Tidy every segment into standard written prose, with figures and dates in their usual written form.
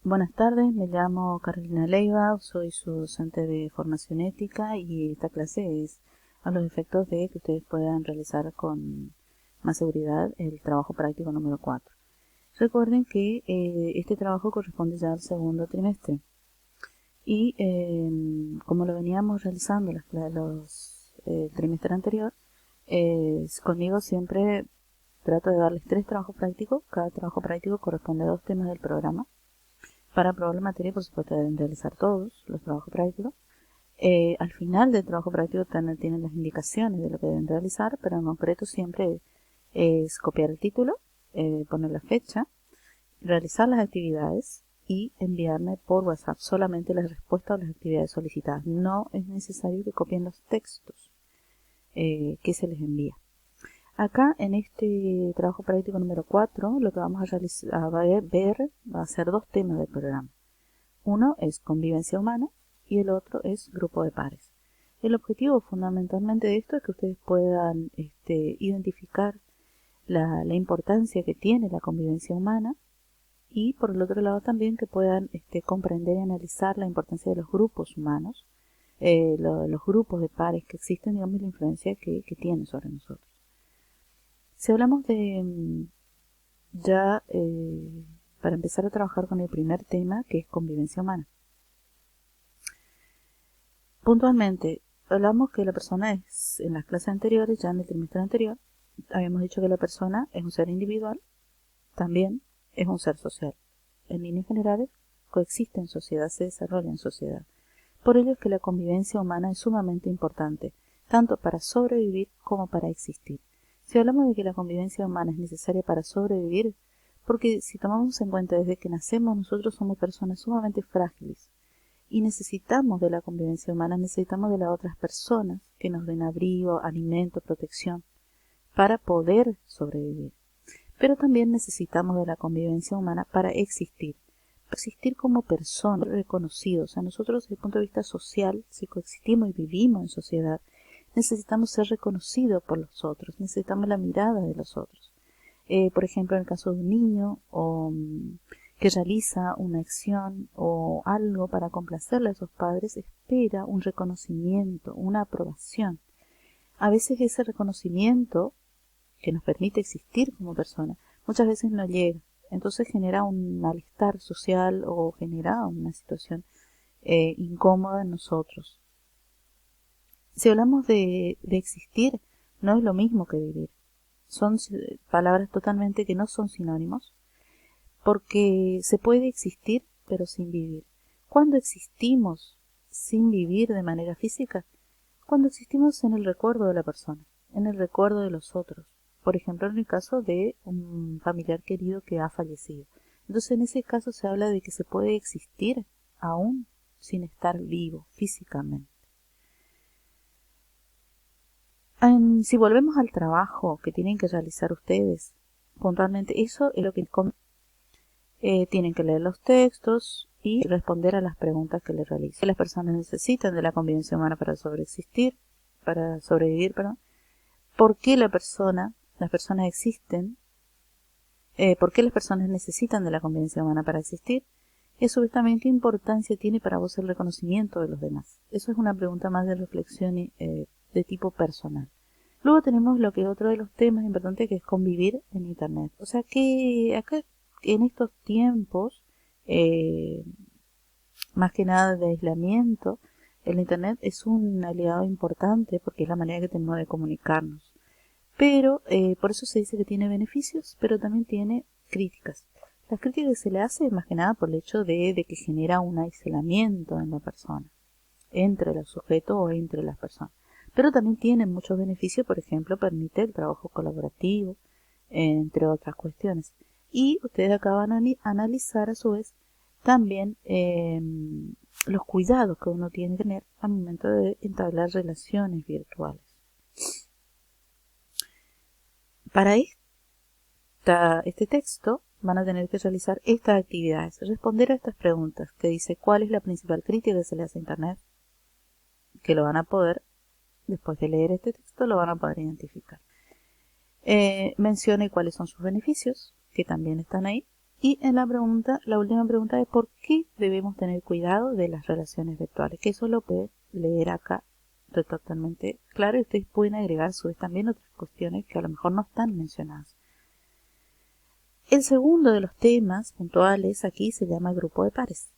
Buenas tardes, me llamo Carolina Leiva, soy su docente de formación ética y esta clase es a los efectos de que ustedes puedan realizar con más seguridad el trabajo práctico número 4. Recuerden que este trabajo corresponde ya al segundo trimestre y como lo veníamos realizando el trimestre anterior, conmigo siempre trato de darles 3 trabajos prácticos. Cada trabajo práctico corresponde a 2 temas del programa. Para aprobar la materia, por supuesto, deben realizar todos los trabajos prácticos. Al final del trabajo práctico tienen las indicaciones de lo que deben realizar, pero en concreto siempre es copiar el título, poner la fecha, realizar las actividades y enviarme por WhatsApp solamente las respuestas a las actividades solicitadas. No es necesario que copien los textos que se les envía. Acá en este trabajo práctico número 4 lo que vamos a ver va a ser 2 temas del programa. Uno es convivencia humana y el otro es grupo de pares. El objetivo fundamentalmente de esto es que ustedes puedan identificar la importancia que tiene la convivencia humana y por el otro lado también que puedan comprender y analizar la importancia de los grupos humanos, los grupos de pares que existen, digamos, y la influencia que tienen sobre nosotros. Si hablamos de para empezar a trabajar con el primer tema, que es convivencia humana. Puntualmente, hablamos que la persona es, en las clases anteriores, ya en el trimestre anterior, habíamos dicho que la persona es un ser individual, también es un ser social. En líneas generales, coexiste en sociedad, se desarrolla en sociedad. Por ello es que la convivencia humana es sumamente importante, tanto para sobrevivir como para existir. Si hablamos de que la convivencia humana es necesaria para sobrevivir, porque si tomamos en cuenta desde que nacemos nosotros somos personas sumamente frágiles y necesitamos de la convivencia humana, necesitamos de las otras personas que nos den abrigo, alimento, protección para poder sobrevivir. Pero también necesitamos de la convivencia humana para existir como personas reconocidos. O sea, nosotros desde el punto de vista social, si coexistimos y vivimos en sociedad, necesitamos ser reconocidos por los otros, necesitamos la mirada de los otros. Por ejemplo, en el caso de un niño que realiza una acción o algo para complacerle a sus padres, espera un reconocimiento, una aprobación. A veces ese reconocimiento que nos permite existir como persona, muchas veces no llega. Entonces genera un malestar social o genera una situación incómoda en nosotros. Si hablamos de existir, no es lo mismo que vivir. Son palabras totalmente que no son sinónimos, porque se puede existir pero sin vivir. ¿Cuándo existimos sin vivir de manera física? Cuando existimos en el recuerdo de la persona, en el recuerdo de los otros. Por ejemplo, en el caso de un familiar querido que ha fallecido. Entonces, en ese caso se habla de que se puede existir aún sin estar vivo físicamente. Si volvemos al trabajo que tienen que realizar ustedes, puntualmente eso es lo que tienen que leer los textos y responder a las preguntas que les realicen. Las personas necesitan de la convivencia humana para sobrevivir, ¿por qué las personas existen? ¿Por qué las personas necesitan de la convivencia humana para existir? Y a su vez también, ¿qué importancia tiene para vos el reconocimiento de los demás? Eso es una pregunta más de reflexión de tipo personal. Luego tenemos lo que es otro de los temas importantes, que es convivir en Internet. O sea que acá, en estos tiempos, más que nada de aislamiento, el Internet es un aliado importante porque es la manera que tenemos de comunicarnos. Pero por eso se dice que tiene beneficios, pero también tiene críticas. Las críticas se le hace más que nada por el hecho de que genera un aislamiento en la persona, entre los sujetos o entre las personas. Pero también tiene muchos beneficios, por ejemplo, permite el trabajo colaborativo, entre otras cuestiones. Y ustedes acaban de analizar a su vez también los cuidados que uno tiene que tener al momento de entablar relaciones virtuales. Para este texto van a tener que realizar estas actividades, responder a estas preguntas que dice cuál es la principal crítica que se le hace a Internet, que lo van a poder, después de leer este texto, lo van a poder identificar. Mencione cuáles son sus beneficios, que también están ahí, Y en la última pregunta es ¿por qué debemos tener cuidado de las relaciones virtuales? Que eso lo puede leer acá totalmente claro, y ustedes pueden agregar a su vez también otras cuestiones que a lo mejor no están mencionadas. El segundo de los temas puntuales aquí se llama grupo de pares.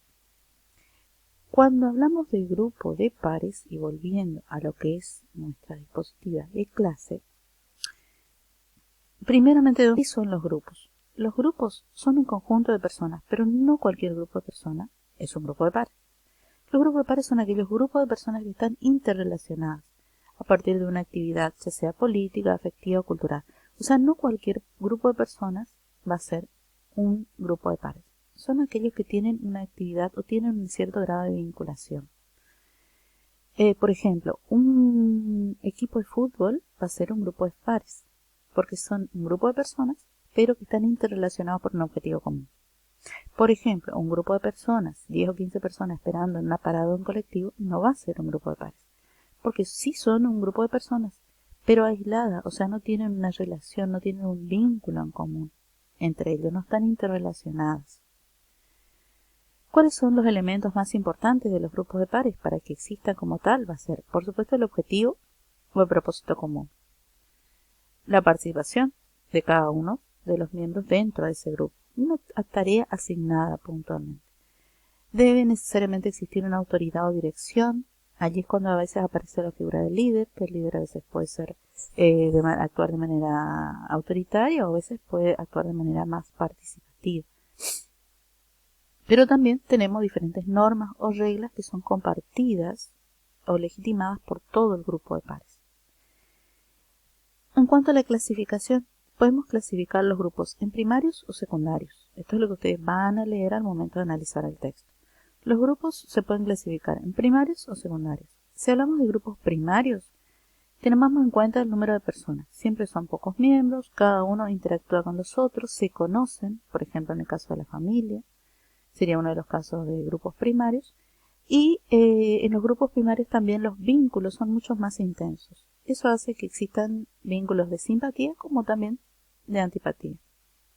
Cuando hablamos de grupo de pares, y volviendo a lo que es nuestra diapositiva de clase, primeramente, ¿qué son los grupos? Los grupos son un conjunto de personas, pero no cualquier grupo de personas es un grupo de pares. Los grupos de pares son aquellos grupos de personas que están interrelacionadas a partir de una actividad, ya sea política, afectiva o cultural. O sea, no cualquier grupo de personas va a ser un grupo de pares. Son aquellos que tienen una actividad o tienen un cierto grado de vinculación. Por ejemplo, un equipo de fútbol va a ser un grupo de pares, porque son un grupo de personas, pero que están interrelacionados por un objetivo común. Por ejemplo, un grupo de personas, 10 o 15 personas esperando en una parada en colectivo, no va a ser un grupo de pares, porque sí son un grupo de personas, pero aisladas, o sea, no tienen una relación, no tienen un vínculo en común entre ellos, no están interrelacionadas. ¿Cuáles son los elementos más importantes de los grupos de pares para que existan como tal? Va a ser, por supuesto, el objetivo o el propósito común. La participación de cada uno de los miembros dentro de ese grupo. Una tarea asignada puntualmente. Debe necesariamente existir una autoridad o dirección. Allí es cuando a veces aparece la figura del líder, que el líder a veces puede ser actuar de manera autoritaria o a veces puede actuar de manera más participativa. Pero también tenemos diferentes normas o reglas que son compartidas o legitimadas por todo el grupo de pares. En cuanto a la clasificación, podemos clasificar los grupos en primarios o secundarios. Esto es lo que ustedes van a leer al momento de analizar el texto. Los grupos se pueden clasificar en primarios o secundarios. Si hablamos de grupos primarios, tenemos en cuenta el número de personas. Siempre son pocos miembros, cada uno interactúa con los otros, se conocen, por ejemplo en el caso de la familia, sería uno de los casos de grupos primarios, y en los grupos primarios también los vínculos son mucho más intensos. Eso hace que existan vínculos de simpatía como también de antipatía.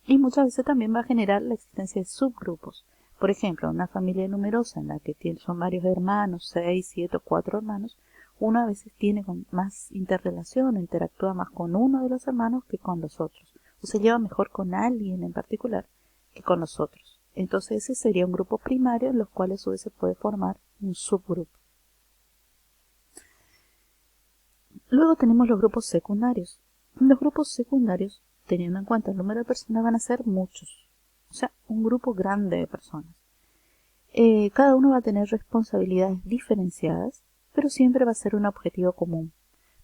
Y muchas veces también va a generar la existencia de subgrupos. Por ejemplo, una familia numerosa en la que son varios hermanos, 6, 7 o 4 hermanos, uno a veces tiene más interrelación, interactúa más con uno de los hermanos que con los otros. O se lleva mejor con alguien en particular que con los otros. Entonces ese sería un grupo primario en los cuales a su vez se puede formar un subgrupo. Luego tenemos los grupos secundarios. Los grupos secundarios, teniendo en cuenta el número de personas, van a ser muchos. O sea, un grupo grande de personas. Cada uno va a tener responsabilidades diferenciadas, pero siempre va a ser un objetivo común.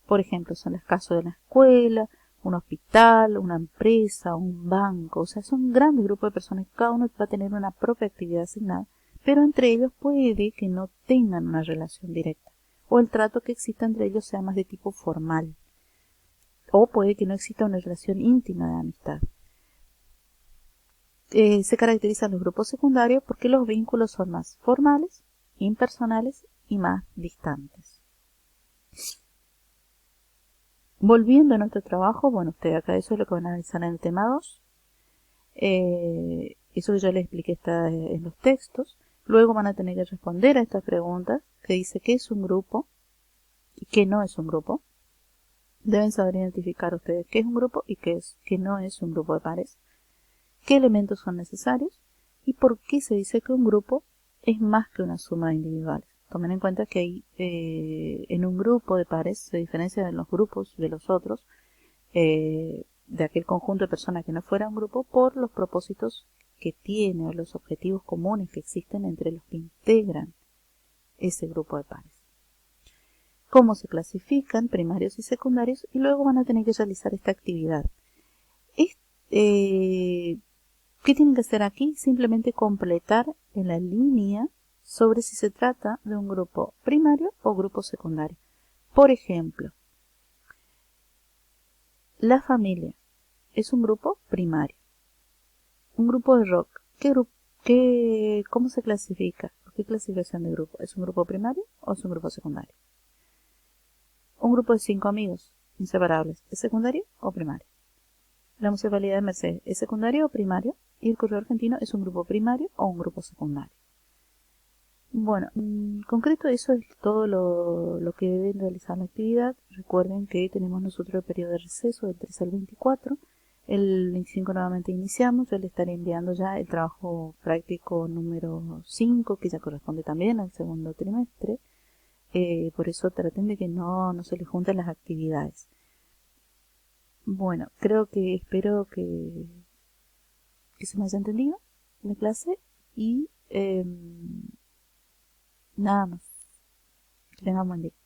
Por ejemplo, son los casos de la escuela, un hospital, una empresa, un banco. O sea, son grandes grupos de personas que cada uno va a tener una propia actividad asignada, pero entre ellos puede que no tengan una relación directa, o el trato que exista entre ellos sea más de tipo formal, o puede que no exista una relación íntima de amistad. Se caracterizan los grupos secundarios porque los vínculos son más formales, impersonales y más distantes. Volviendo a nuestro trabajo, bueno, ustedes acá eso es lo que van a analizar en el tema 2. Eso que yo les expliqué está en los textos. Luego van a tener que responder a estas preguntas que dice qué es un grupo y qué no es un grupo. Deben saber identificar ustedes qué es un grupo y qué no es un grupo de pares, qué elementos son necesarios y por qué se dice que un grupo es más que una suma de individuales. Tomen en cuenta que en un grupo de pares se diferencia de los grupos de los otros, de aquel conjunto de personas que no fuera un grupo, por los propósitos que tiene o los objetivos comunes que existen entre los que integran ese grupo de pares. Cómo se clasifican primarios y secundarios, y luego van a tener que realizar esta actividad. ¿Qué tienen que hacer aquí? Simplemente completar en la línea sobre si se trata de un grupo primario o grupo secundario. Por ejemplo, la familia es un grupo primario. Un grupo de rock, ¿cómo se clasifica? ¿Qué clasificación de grupo? ¿Es un grupo primario o es un grupo secundario? Un grupo de 5 amigos inseparables, ¿es secundario o primario? La municipalidad de Mercedes, ¿es secundario o primario? y el correo argentino es un grupo primario o un grupo secundario. Bueno, en concreto eso es todo lo que deben realizar la actividad. Recuerden que tenemos nosotros el periodo de receso del 13 al 24. El 25 nuevamente iniciamos. Yo le estaré enviando ya el trabajo práctico número 5, que ya corresponde también al segundo trimestre. Por eso traten de que no se les junten las actividades. Bueno, espero que se me haya entendido la clase y nada más. Que tengan buen día.